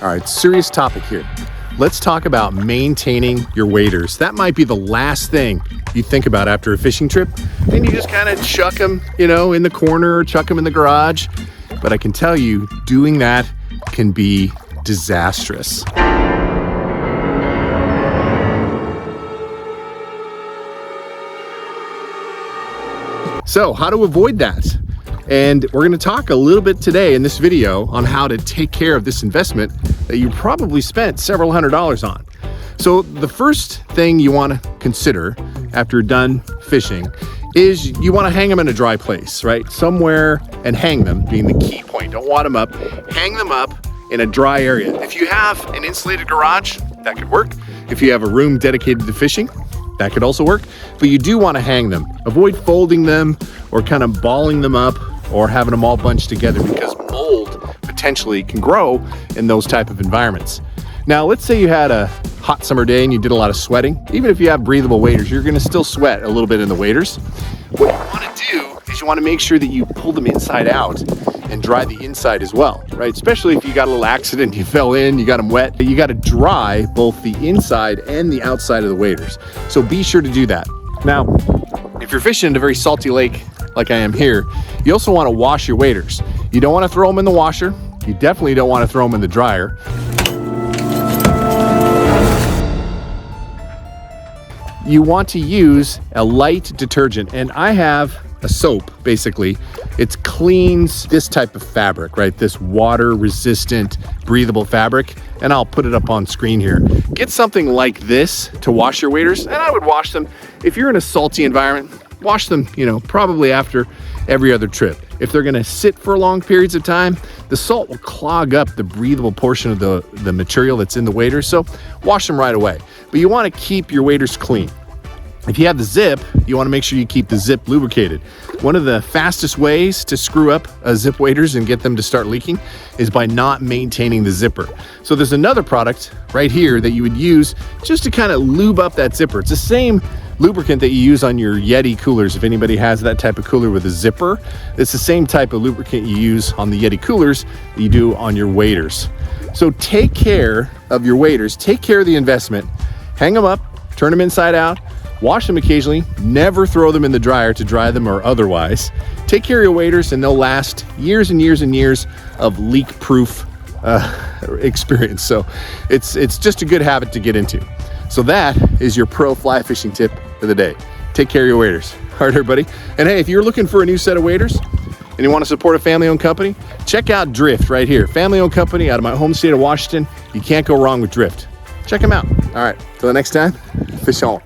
All right, serious topic here. Let's talk about maintaining your waders. That might be the last thing you think about after a fishing trip. And you just kind of chuck them, in the corner or chuck them in the garage. But I can tell you, doing that can be disastrous. So how to avoid that? And we're going to talk a little bit today in this video on how to take care of this investment that you probably spent several $100s on. So the first thing you want to consider after you're done fishing is you want to hang them in a dry place, right? Somewhere, and hang them being the key point. Don't wad them up. Hang them up in a dry area. If you have an insulated garage, that could work. If you have a room dedicated to fishing, that could also work. But you do want to hang them. Avoid folding them or kind of balling them up or having them all bunched together, because mold potentially can grow in those type of environments. Now, let's say you had a hot summer day and you did a lot of sweating. Even if you have breathable waders, you're going to still sweat a little bit in the waders. What you want to do is you want to make sure that you pull them inside out and dry the inside as well, right? Especially if you got a little accident, you fell in, you got them wet. You got to dry both the inside and the outside of the waders. So be sure to do that. Now, if you're fishing in a very salty lake like I am here, you also want to wash your waders. You don't want to throw them in the washer. You definitely don't want to throw them in the dryer. You want to use a light detergent, and I have a soap, basically. It cleans this type of fabric, right? This water resistant, breathable fabric, and I'll put it up on screen here. Get something like this to wash your waders, and I would wash them. If you're in a salty environment, wash them, probably after every other trip. If they're gonna sit for long periods of time, the salt will clog up the breathable portion of the material that's in the waders, so wash them right away. But you wanna keep your waders clean. If you have the zip, you wanna make sure you keep the zip lubricated. One of the fastest ways to screw up zip waders and get them to start leaking is by not maintaining the zipper. So there's another product right here that you would use just to kind of lube up that zipper. It's the same lubricant that you use on your Yeti coolers. If anybody has that type of cooler with a zipper, it's the same type of lubricant you use on the Yeti coolers that you do on your waders. So take care of your waders, take care of the investment, hang them up, turn them inside out, wash them occasionally, never throw them in the dryer to dry them or otherwise. Take care of your waders and they'll last years and years and years of leak-proof experience. So it's just a good habit to get into. So that is your pro fly fishing tip of the day. Take care of your waders. All right, everybody. And hey, if you're looking for a new set of waders and you want to support a family-owned company, check out Drift right here. Family-owned company out of my home state of Washington. You can't go wrong with Drift. Check them out. All right, till the next time, fish on.